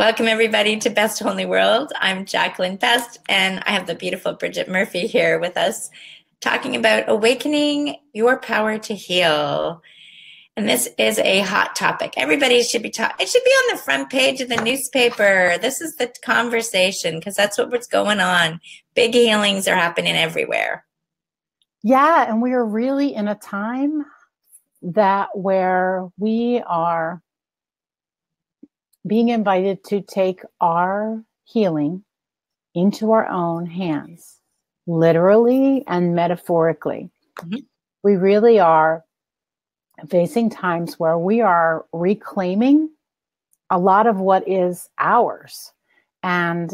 Welcome, everybody, to Best Whole New World. I'm Jacqueline Best, and I have the beautiful Bridget Murphy here with us talking about awakening your power to heal. And this is a hot topic. Everybody should be it should be on the front page of the newspaper. This is the conversation because that's what's going on. Big healings are happening everywhere. Yeah, and we are really in a time where we are being invited to take our healing into our own hands, literally and metaphorically. Mm-hmm. We really are facing times where we are reclaiming a lot of what is ours. And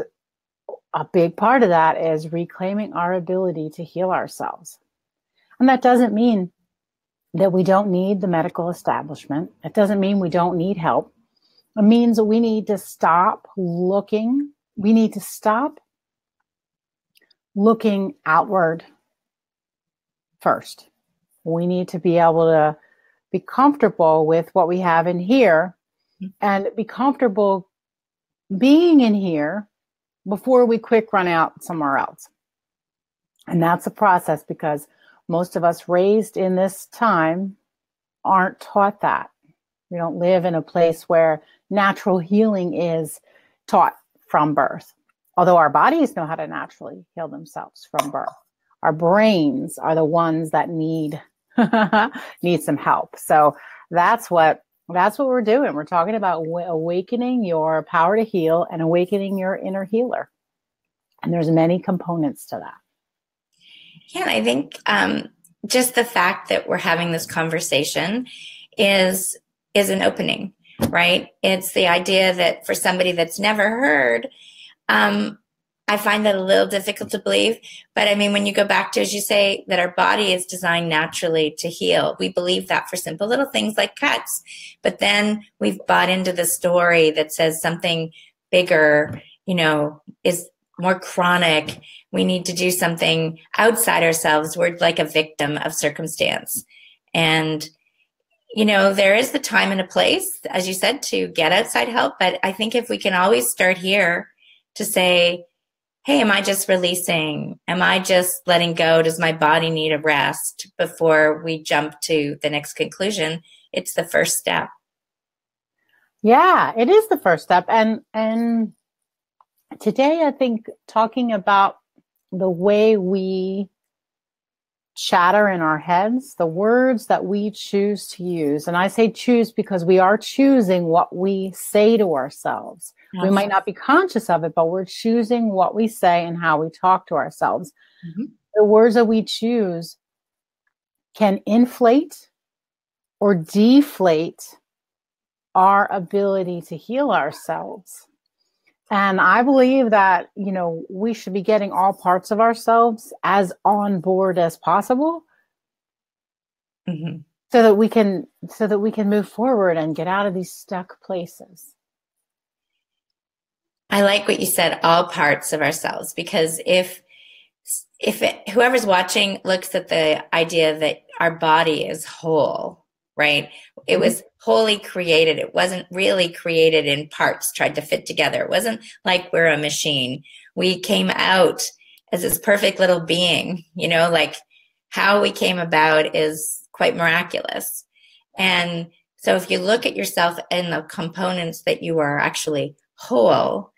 a big part of that is reclaiming our ability to heal ourselves. And that doesn't mean that we don't need the medical establishment. It doesn't mean we don't need help. It means that we need to stop looking. We need to stop looking outward first. We need to be able to be comfortable with what we have in here and be comfortable being in here before we quick run out somewhere else. And that's a process because most of us raised in this time aren't taught that. We don't live in a place where natural healing is taught from birth. Although our bodies know how to naturally heal themselves from birth. Our brains are the ones that need some help. So that's what we're doing. We're talking about awakening your power to heal and awakening your inner healer. And there's many components to that. Yeah, and I think just the fact that we're having this conversation is an opening, right? It's the idea that for somebody that's never heard, I find that a little difficult to believe. But I mean, when you go back to, as you say, that our body is designed naturally to heal, we believe that for simple little things like cuts. But then we've bought into the story that says something bigger, is more chronic. We need to do something outside ourselves. We're like a victim of circumstance. And there is the time and a place, as you said, to get outside help. But I think if we can always start here to say, hey, am I just releasing? Am I just letting go? Does my body need a rest before we jump to the next conclusion? It's the first step. Yeah, it is the first step. And today, I think talking about the way we chatter in our heads, the words that we choose to use. And I say choose because we are choosing what we say to ourselves. We might not be conscious of it, but we're choosing what we say and how we talk to ourselves. Mm-hmm. The words that we choose can inflate or deflate our ability to heal ourselves. And I believe that, we should be getting all parts of ourselves as on board as possible. Mm-hmm. so that we can move forward and get out of these stuck places. I like what you said, all parts of ourselves, because if whoever's watching looks at the idea that our body is whole, right? It was wholly created. It wasn't really created in parts, tried to fit together. It wasn't like we're a machine. We came out as this perfect little being, like how we came about is quite miraculous. And so if you look at yourself and the components that you are actually whole,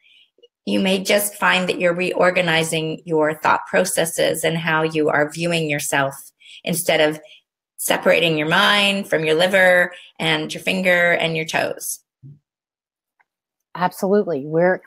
you may just find that you're reorganizing your thought processes and how you are viewing yourself instead of separating your mind from your liver and your finger and your toes. Absolutely. We're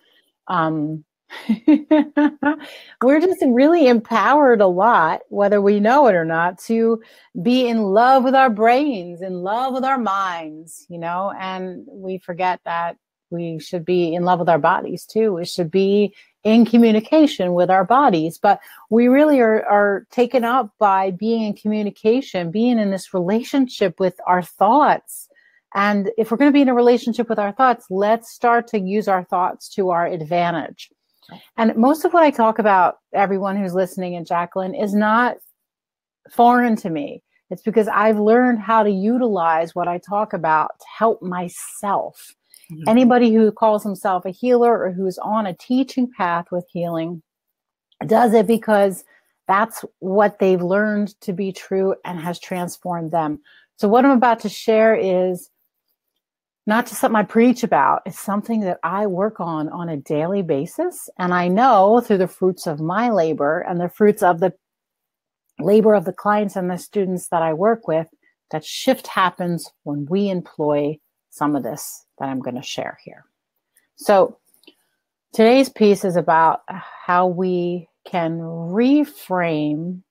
just really empowered a lot, whether we know it or not, to be in love with our brains, in love with our minds, and we forget that we should be in love with our bodies too. We should be in communication with our bodies, but we really are taken up by being in communication, being in this relationship with our thoughts. And if we're going to be in a relationship with our thoughts, let's start to use our thoughts to our advantage. And most of what I talk about, everyone who's listening, and Jacqueline, is not foreign to me. It's because I've learned how to utilize what I talk about to help myself. Mhm. Anybody who calls himself a healer or who's on a teaching path with healing does it because that's what they've learned to be true and has transformed them. So what I'm about to share is not just something I preach about. It's something that I work on a daily basis. And I know through the fruits of my labor and the fruits of the labor of the clients and the students that I work with, that shift happens when we employ some of this that I'm going to share here. So today's piece is about how we can reframe.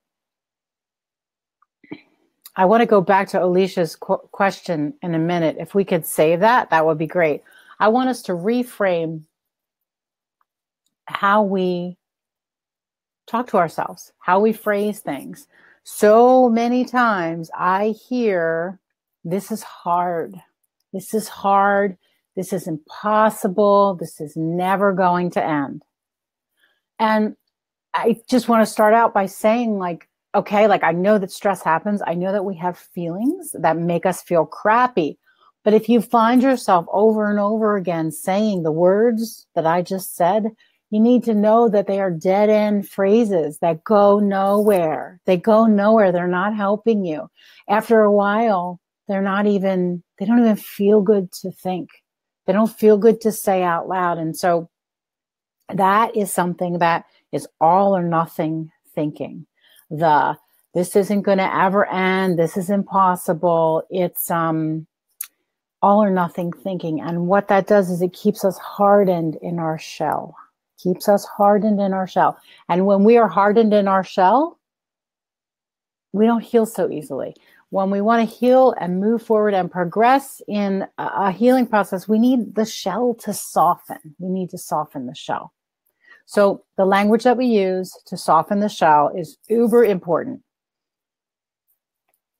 I want to go back to Alicia's question in a minute. If we could save that, that would be great. I want us to reframe how we talk to ourselves, how we phrase things. So many times I hear, this is hard. This is hard. This is impossible. This is never going to end. And I just want to start out by saying, like, okay, like I know that stress happens. I know that we have feelings that make us feel crappy. But if you find yourself over and over again saying the words that I just said, you need to know that they are dead end phrases that go nowhere. They go nowhere. They're not helping you. After a while, they don't even feel good to think. They don't feel good to say out loud. And so that is something that is all or nothing thinking. This isn't going to ever end. This is impossible. It's all or nothing thinking. And what that does is it keeps us hardened in our shell. Keeps us hardened in our shell. And when we are hardened in our shell, we don't heal so easily. When we want to heal and move forward and progress in a healing process, we need the shell to soften. We need to soften the shell. So the language that we use to soften the shell is uber important.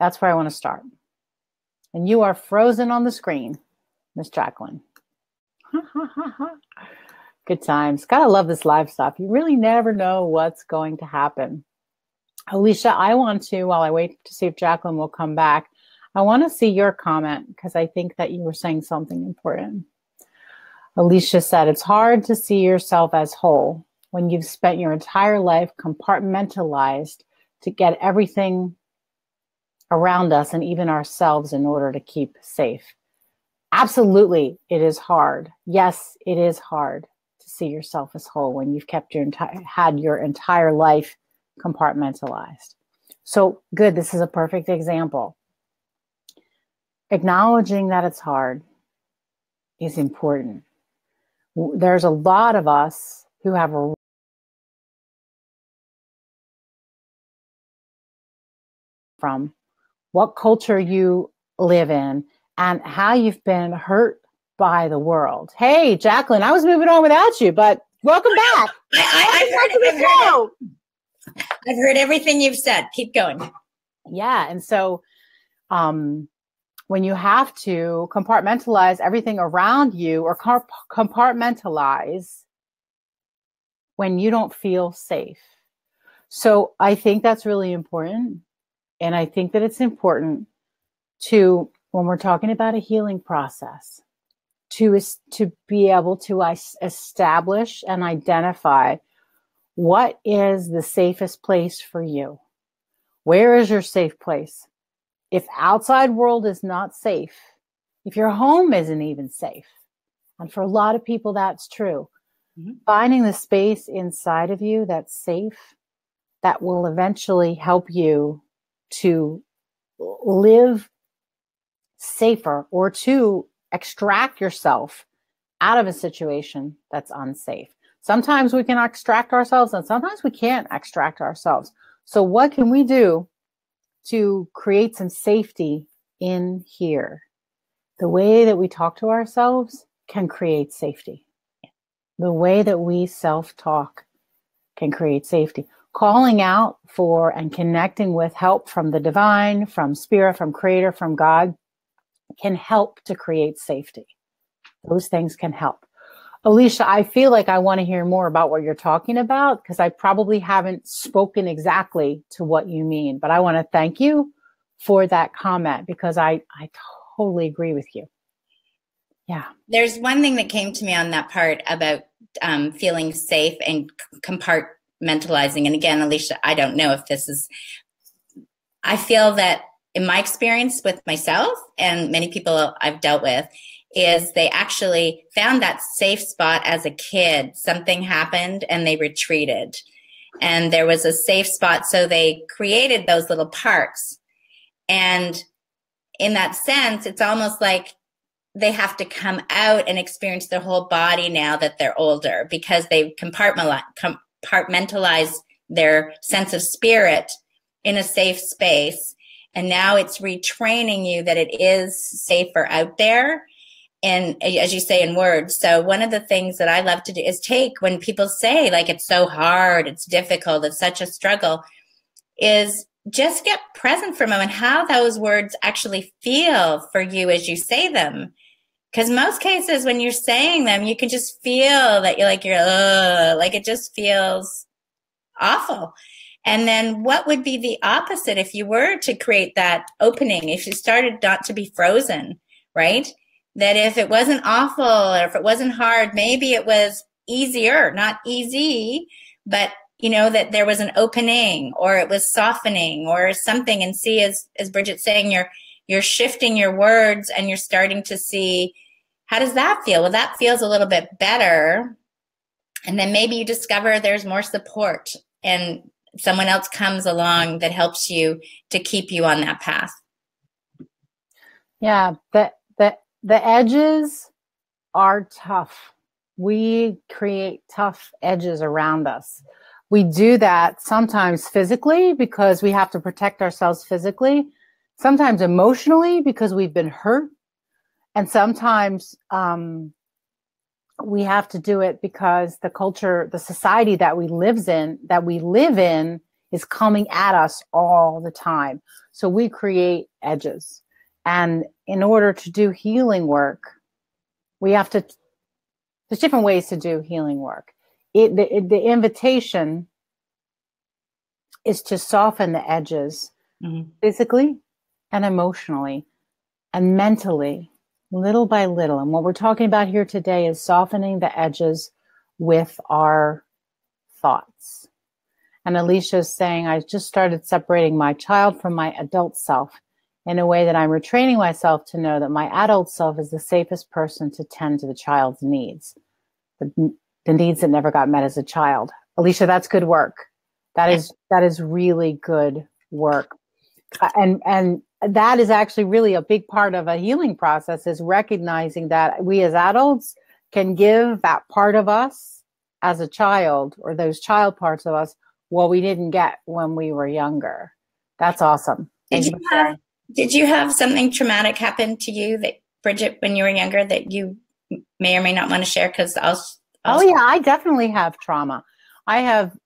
That's where I want to start. And you are frozen on the screen, Miss Jacqueline. Good times. Gotta love this live stuff. You really never know what's going to happen. Alicia, I want to, while I wait to see if Jacqueline will come back, I want to see your comment because I think that you were saying something important. Alicia said, it's hard to see yourself as whole when you've spent your entire life compartmentalized to get everything around us and even ourselves in order to keep safe. Absolutely, it is hard. Yes, it is hard to see yourself as whole when you've had your entire life compartmentalized. So good, this is a perfect example. Acknowledging that it's hard is important. There's a lot of us who have a from what culture you live in and how you've been hurt by the world. Hey, Jacqueline, I was moving on without you, but welcome back. I've heard everything you've said. Keep going. Yeah. And so when you have to compartmentalize everything around you or compartmentalize when you don't feel safe. So I think that's really important. And I think that it's important to, when we're talking about a healing process, to be able to establish and identify what is the safest place for you. Where is your safe place? If outside world is not safe, if your home isn't even safe, and for a lot of people that's true, finding the space inside of you that's safe, that will eventually help you to live safer or to extract yourself out of a situation that's unsafe. Sometimes we can extract ourselves and sometimes we can't extract ourselves. So what can we do to create some safety in here? The way that we talk to ourselves can create safety. The way that we self-talk can create safety. Calling out for and connecting with help from the divine, from spirit, from creator, from God can help to create safety. Those things can help. Alicia, I feel like I want to hear more about what you're talking about because I probably haven't spoken exactly to what you mean, but I want to thank you for that comment because I totally agree with you. Yeah. There's one thing that came to me on that part about feeling safe and compartmentalizing. And again, Alicia, I don't know if this is, I feel that in my experience with myself and many people I've dealt with, is they actually found that safe spot as a kid. Something happened and they retreated. And there was a safe spot, so they created those little parks. And in that sense, it's almost like they have to come out and experience their whole body now that they're older, because they've compartmentalized their sense of spirit in a safe space. And now it's retraining you that it is safer out there. And as you say, in words. So one of the things that I love to do is take, when people say like, it's so hard, it's difficult, it's such a struggle, is just get present for a moment how those words actually feel for you as you say them. Because most cases when you're saying them, you can just feel that like it just feels awful. And then what would be the opposite if you were to create that opening, if you started not to be frozen, right? That if it wasn't awful or if it wasn't hard, maybe it was easier, not easy, but that there was an opening, or it was softening or something. And see, as Bridget's saying, you're shifting your words and you're starting to see, how does that feel? Well, that feels a little bit better. And then maybe you discover there's more support and someone else comes along that helps you to keep you on that path. Yeah, the edges are tough. We create tough edges around us. We do that sometimes physically because we have to protect ourselves physically, sometimes emotionally because we've been hurt, and sometimes we have to do it because the culture, the society that we live in is coming at us all the time. So we create edges. And in order to do healing work, there's different ways to do healing work. The invitation is to soften the edges physically and emotionally and mentally, little by little. And what we're talking about here today is softening the edges with our thoughts. And Alicia's saying, I just started separating my child from my adult self in a way that I'm retraining myself to know that my adult self is the safest person to tend to the child's needs, the needs that never got met as a child. Alicia, that's good work. That is really good work. And that is actually really a big part of a healing process, is recognizing that we as adults can give that part of us as a child, or those child parts of us, what we didn't get when we were younger. That's awesome. Did you have something traumatic happen to you, that Bridget, when you were younger, that you may or may not want to share? Because oh yeah, I definitely have trauma. I have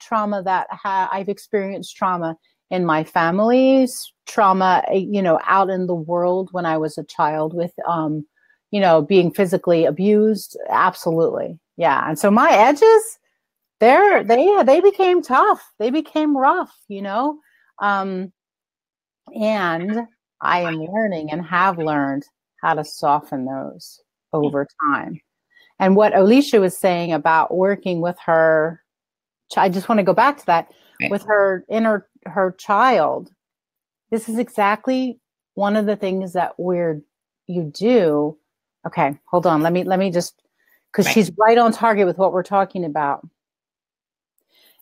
trauma that I've experienced trauma in my family's trauma, out in the world when I was a child with, being physically abused. Absolutely. Yeah. And so my edges, they became tough. They became rough, and I am learning and have learned how to soften those over time. And what Alicia was saying about working with her, I just want to go back to that, with her child. This is exactly one of the things that you do. Okay, hold on. Let me just, because she's right on target with what we're talking about.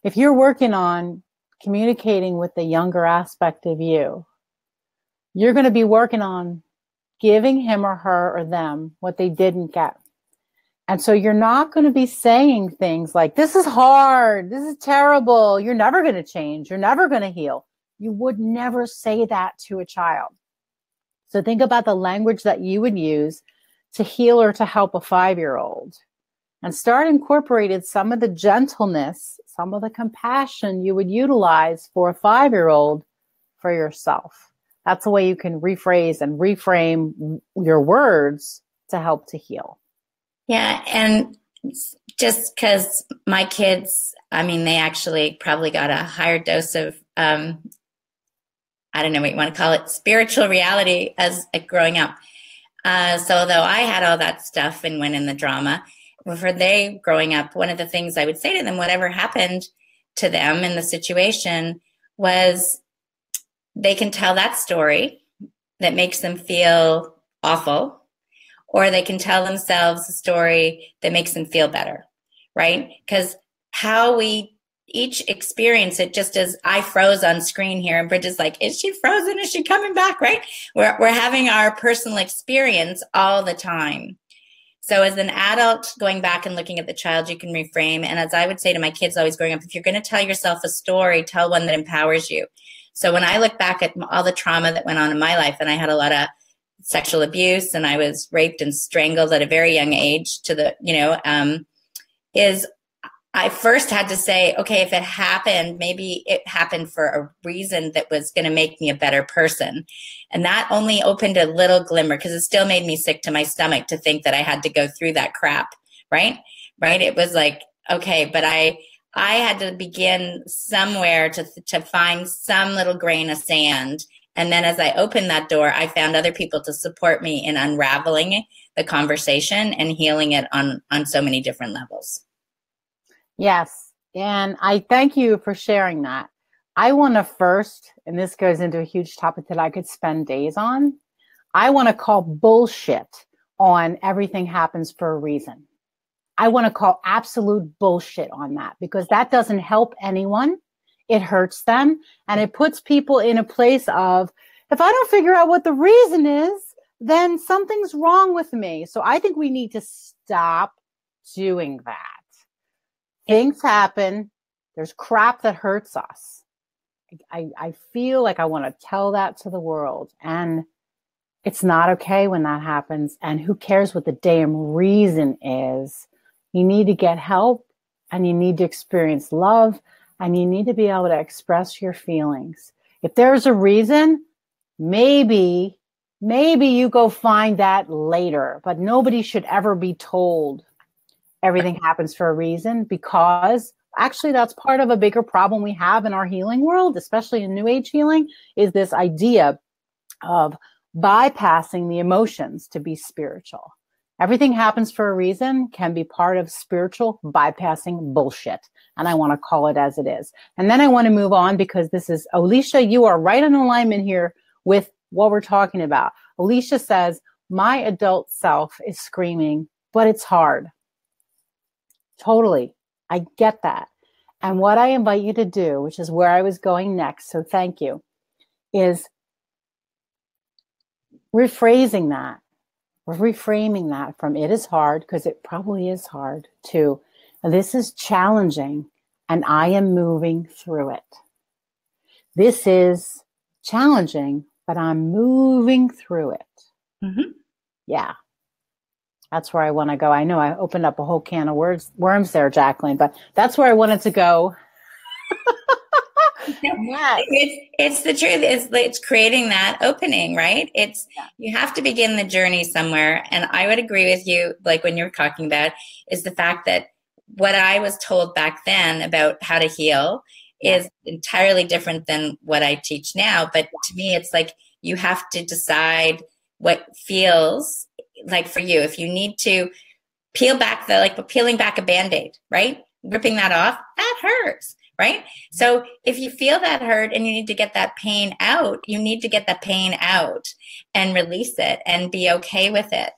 If you're working on communicating with the younger aspect of you, you're going to be working on giving him or her or them what they didn't get. And so you're not going to be saying things like, this is hard, this is terrible, you're never going to change, you're never going to heal. You would never say that to a child. So think about the language that you would use to heal or to help a 5-year-old, and start incorporating some of the gentleness, some of the compassion you would utilize for a 5-year-old for yourself. That's the way you can rephrase and reframe your words to help to heal. Yeah. And just because my kids, they actually probably got a higher dose of, I don't know what you want to call it, spiritual reality as growing up. So though I had all that stuff and went in the drama, for they growing up, one of the things I would say to them, whatever happened to them in the situation, was they can tell that story that makes them feel awful, or they can tell themselves a story that makes them feel better, right? Because how we each experience it, just as I froze on screen here and Bridget's like, is she frozen? Is she coming back? Right? We're having our personal experience all the time. So as an adult, going back and looking at the child, you can reframe. And as I would say to my kids always growing up, if you're going to tell yourself a story, tell one that empowers you. So when I look back at all the trauma that went on in my life, and I had a lot of sexual abuse and I was raped and strangled at a very young age to the, is I first had to say, okay, if it happened, maybe it happened for a reason that was going to make me a better person. And that only opened a little glimmer, because it still made me sick to my stomach to think that I had to go through that crap. Right. It was like, okay, but I had to begin somewhere to find some little grain of sand. And then as I opened that door, I found other people to support me in unraveling the conversation and healing it on so many different levels. Yes. And I thank you for sharing that. I want to first, and this goes into a huge topic that I could spend days on, I want to call bullshit on everything happens for a reason. I want to call absolute bullshit on that, because that doesn't help anyone. It hurts them, and it puts people in a place of, if I don't figure out what the reason is, then something's wrong with me. So I think we need to stop doing that. Things happen. There's crap that hurts us. I feel like I want to tell that to the world, and it's not okay when that happens. And who cares what the damn reason is? You need to get help, and you need to experience love, and you need to be able to express your feelings. If there's a reason, maybe you go find that later, but nobody should ever be told everything happens for a reason, because actually that's part of a bigger problem we have in our healing world, especially in New Age healing, is this idea of bypassing the emotions to be spiritual. Everything happens for a reason can be part of spiritual bypassing bullshit. And I want to call it as it is. And then I want to move on, because this is, Alicia, you are right in alignment here with what we're talking about. Alicia says, my adult self is screaming, but it's hard. Totally. I get that. And what I invite you to do, which is where I was going next, so thank you, is rephrasing that, reframing that from it is hard, because it probably is hard, to this is challenging and I am moving through it. This is challenging, but I'm moving through it. Mm-hmm. Yeah. That's where I want to go. I know I opened up a whole can of worms there, Jacqueline, but that's where I wanted to go. Yes. It's the truth. It's creating that opening, right? You have to begin the journey somewhere. And I would agree with you, like when you're talking about, is the fact that what I was told back then about how to heal is entirely different than what I teach now. But to me, it's like you have to decide what feels like for you. If you need to peeling back a Band-Aid, right? Ripping that off, that hurts, right? So if you feel that hurt and you need to get that pain out, you need to get that pain out and release it and be okay with it.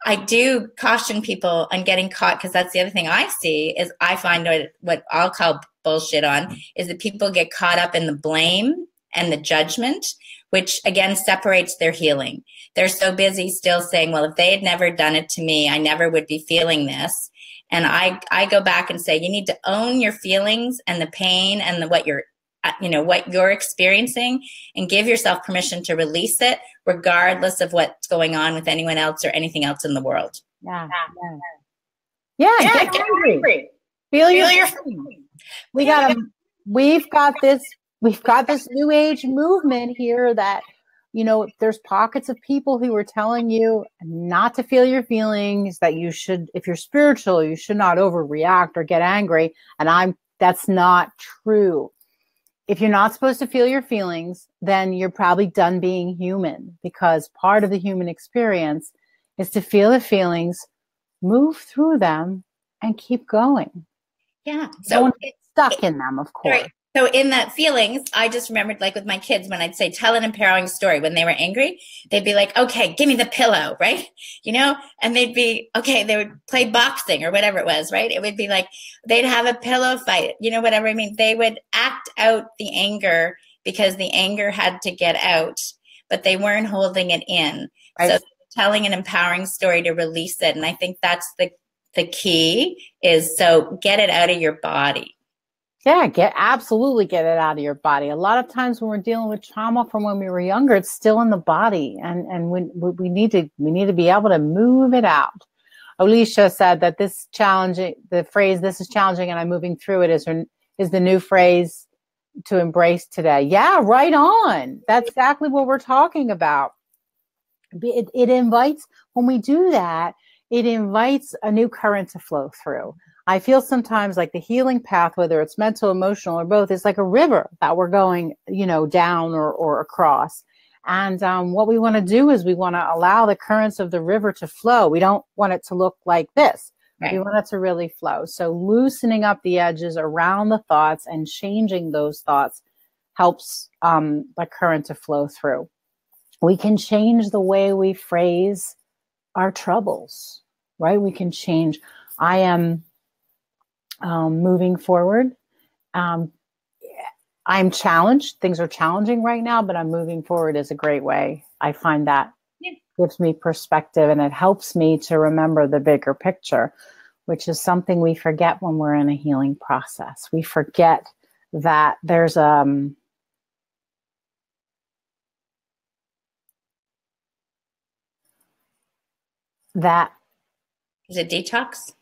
I do caution people on getting caught, because that's the other thing I see is I find what I'll call bullshit on is that people get caught up in the blame and the judgment, which again separates their healing. They're so busy still saying, well, if they had never done it to me, I never would be feeling this. And I go back and say, you need to own your feelings and the pain and what you're experiencing, and give yourself permission to release it, regardless of what's going on with anyone else or anything else in the world. Yeah. Get angry. Feel your feelings. We've got this New Age movement here that, there's pockets of people who are telling you not to feel your feelings, that you should, if you're spiritual, you should not overreact or get angry. And that's not true. if you're not supposed to feel your feelings, then you're probably done being human, because part of the human experience is to feel the feelings, move through them, and keep going. Yeah. Don't So get stuck in them, of course. right. So in that feelings, I just remembered, like with my kids, when I'd say, tell an empowering story when they were angry, they'd be like, okay, give me the pillow, right? And they'd be, okay, they would play boxing or whatever it was, right? It would be like, they'd have a pillow fight, whatever. I mean, they would act out the anger because the anger had to get out, but they weren't holding it in. Right. So telling an empowering story to release it. And I think that's the key is, so get it out of your body. Yeah, absolutely get it out of your body. A lot of times when we're dealing with trauma from when we were younger, it's still in the body, and we need to be able to move it out. Alicia said that the phrase "this is challenging and I'm moving through it" is the new phrase to embrace today. Yeah, right on. That's exactly what we're talking about. It invites, when we do that, it invites a new current to flow through. I feel sometimes like the healing path, whether it's mental, emotional, or both, is like a river that we're going, down or across. And what we want to do is we want to allow the currents of the river to flow. We don't want it to look like this. Right. We want it to really flow. So loosening up the edges around the thoughts and changing those thoughts helps the current to flow through. We can change the way we phrase our troubles, right? We can change. I am moving forward. I'm challenged. Things are challenging right now, but I'm moving forward is a great way. I find that gives me perspective, and it helps me to remember the bigger picture, which is something we forget when we're in a healing process. We forget that there's that. Is it detox?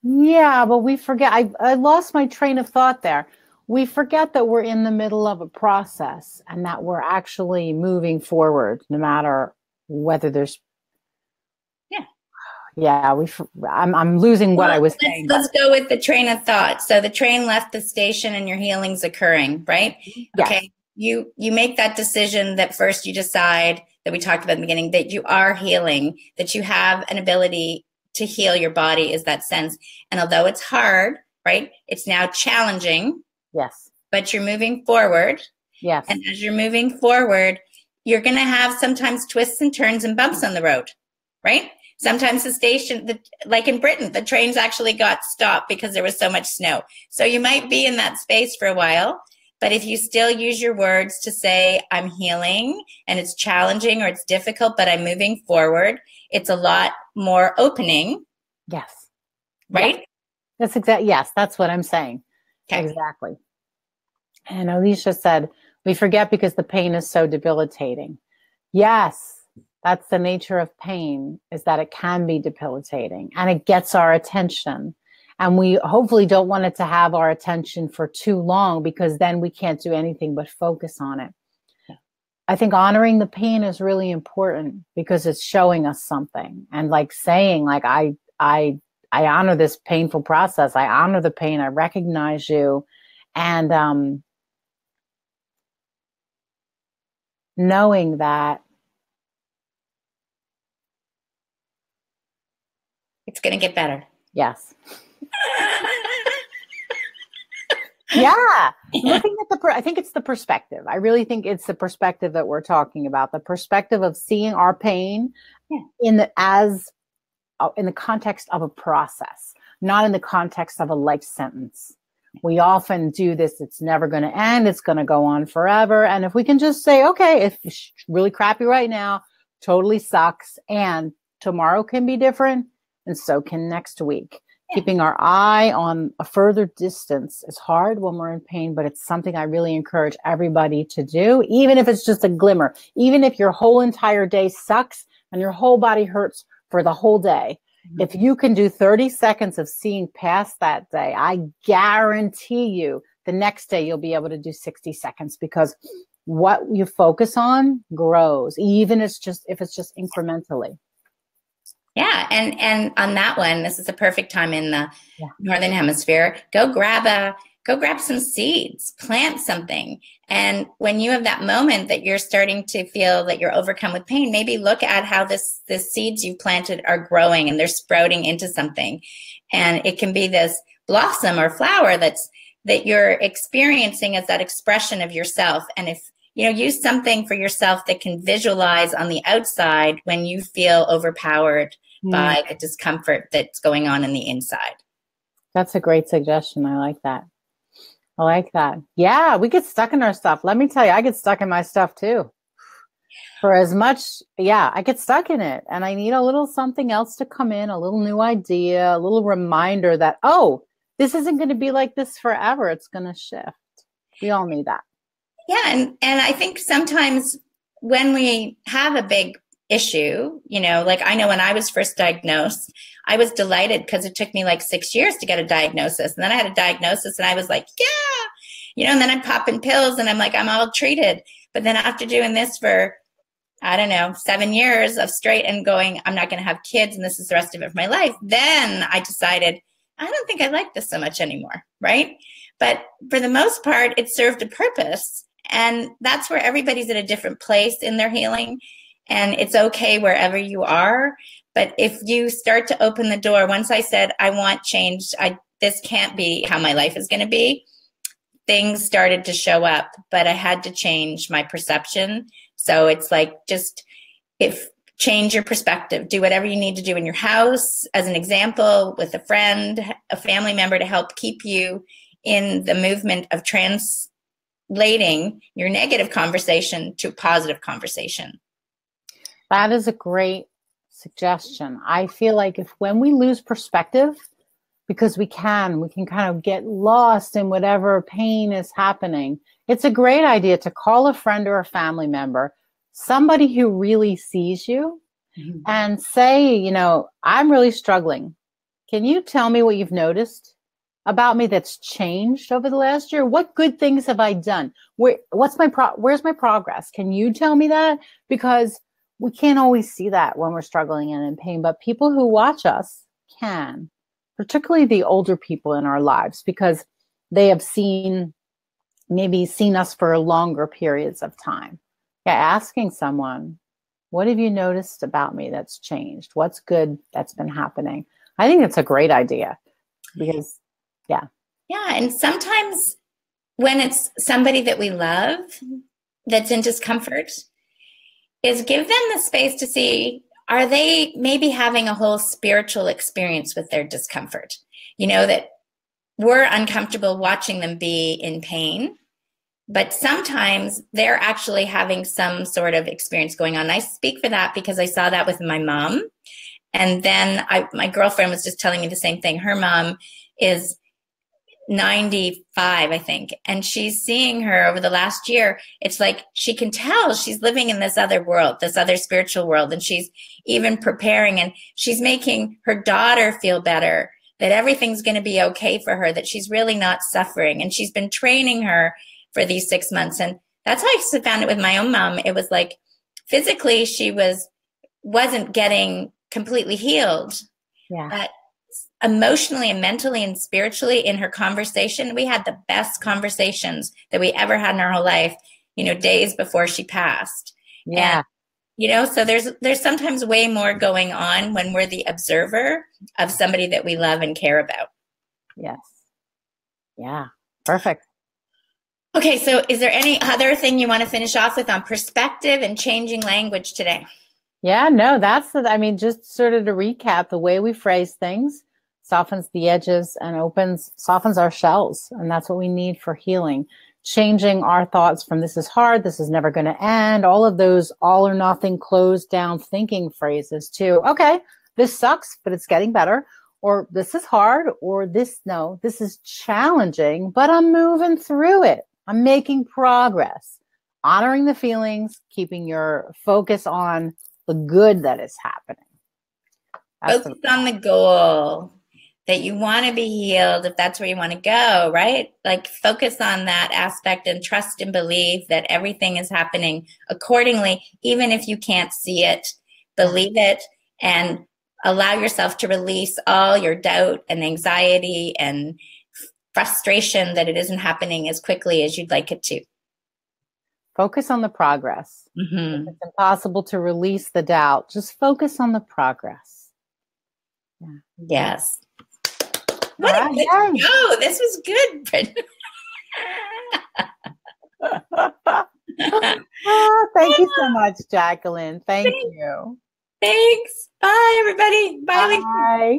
Yeah, but we forget. I lost my train of thought there. We forget that we're in the middle of a process and that we're actually moving forward, no matter whether there's. Yeah. I'm losing what I was saying. Let's go with the train of thought. So the train left the station and your healing's occurring, right? Yes. Okay. You make that decision that first you decide, that we talked about in the beginning, that you are healing, that you have an ability to heal your body, is that sense. And although it's hard, right, it's now challenging. Yes. But you're moving forward. Yes. And as you're moving forward, you're going to have sometimes twists and turns and bumps on the road, right? Sometimes the station, like in Britain, the trains actually got stopped because there was so much snow. So you might be in that space for a while. But if you still use your words to say, I'm healing and it's challenging or it's difficult, but I'm moving forward, it's a lot more opening. Yes. Right? Yes. That's exactly. Yes, that's what I'm saying. Okay. Exactly. And Alicia said, we forget because the pain is so debilitating. Yes, that's the nature of pain, is that it can be debilitating and it gets our attention. And we hopefully don't want it to have our attention for too long, because then we can't do anything but focus on it. Yeah. I think honoring the pain is really important because it's showing us something. And like saying, like, I honor this painful process. I honor the pain. I recognize you. And knowing that it's going to get better. Yes. Yeah. Looking at I think it's the perspective. I really think it's the perspective that we're talking about. The perspective of seeing our pain in the context of a process, not in the context of a life sentence. We often do this. It's never going to end. It's going to go on forever. And if we can just say, okay, it's really crappy right now, totally sucks, and tomorrow can be different, and so can next week. Keeping our eye on a further distance is hard when we're in pain, but it's something I really encourage everybody to do, even if it's just a glimmer. Even if your whole entire day sucks and your whole body hurts for the whole day, if you can do 30 seconds of seeing past that day, I guarantee you the next day you'll be able to do 60 seconds, because what you focus on grows, even if it's just incrementally. Yeah. And on that one, this is a perfect time in the Northern Hemisphere. Go grab go grab some seeds, plant something. And when you have that moment that you're starting to feel that you're overcome with pain, maybe look at how this seeds you've planted are growing and they're sprouting into something. And it can be this blossom or flower that you're experiencing as that expression of yourself. And if use something for yourself that can visualize on the outside when you feel overpowered by the discomfort that's going on in the inside. That's a great suggestion. I like that. I like that. Yeah, we get stuck in our stuff. Let me tell you, I get stuck in my stuff too. For as much, I get stuck in it. And I need a little something else to come in, a little new idea, a little reminder that, oh, this isn't going to be like this forever. It's going to shift. We all need that. Yeah. And I think sometimes when we have a big issue, like I know when I was first diagnosed, I was delighted because it took me like 6 years to get a diagnosis. And then I had a diagnosis and I was like, and then I'm popping pills and I'm like, I'm all treated. But then after doing this for, 7 years of straight and going, I'm not going to have kids and this is the rest of it for my life. Then I decided, I don't think I like this so much anymore. Right. But for the most part, it served a purpose. And that's where everybody's at a different place in their healing. And it's okay wherever you are. But if you start to open the door, once I said, I want change, this can't be how my life is going to be, things started to show up, but I had to change my perception. So it's like, change your perspective, do whatever you need to do in your house, as an example, with a friend, a family member, to help keep you in the movement of translating your negative conversation to positive conversation. That is a great suggestion. I feel like when we lose perspective, because we can kind of get lost in whatever pain is happening, it's a great idea to call a friend or a family member, somebody who really sees you, and say, I'm really struggling. Can you tell me what you've noticed about me that's changed over the last year? What good things have I done? Where's my progress? Can you tell me that? Because we can't always see that when we're struggling and in pain, but people who watch us can, particularly the older people in our lives, because they have maybe seen us for longer periods of time. Yeah, asking someone, what have you noticed about me that's changed? What's good that's been happening? I think it's a great idea because, Yeah, and sometimes when it's somebody that we love that's in discomfort, is give them the space to see, are they maybe having a whole spiritual experience with their discomfort? That we're uncomfortable watching them be in pain, but sometimes they're actually having some sort of experience going on. And I speak for that because I saw that with my mom. And then my girlfriend was just telling me the same thing. Her mom is 95, I think. And she's seeing her over the last year. It's like she can tell she's living in this other world, this other spiritual world. And she's even preparing, and she's making her daughter feel better, that everything's going to be okay for her, that she's really not suffering. And she's been training her for these 6 months. And that's how I found it with my own mom. It was like physically she wasn't getting completely healed. Yeah. But emotionally and mentally and spiritually, in her conversation, we had the best conversations that we ever had in our whole life, days before she passed. Yeah. And, so there's sometimes way more going on when we're the observer of somebody that we love and care about. Yes. Yeah. Perfect. Okay. So is there any other thing you want to finish off with on perspective and changing language today? Yeah, no, just sort of to recap, the way we phrase things softens the edges and softens our shells. And that's what we need for healing. Changing our thoughts from this is hard, this is never going to end, all of those all or nothing closed down thinking phrases to, okay, this sucks, but it's getting better. Or this is hard, or this is challenging, but I'm moving through it. I'm making progress. Honoring the feelings, keeping your focus on the good that is happening. Focus on the goal, that you want to be healed if that's where you want to go, right? Like focus on that aspect and trust and believe that everything is happening accordingly, even if you can't see it. Believe it and allow yourself to release all your doubt and anxiety and frustration that it isn't happening as quickly as you'd like it to. Focus on the progress. Mm-hmm. If it's impossible to release the doubt, just focus on the progress. Yeah. Yes. What a good show. This was good, Brittany. Thank you so much, Jacqueline. Thank you. Thanks. Bye, everybody. Bye. Bye.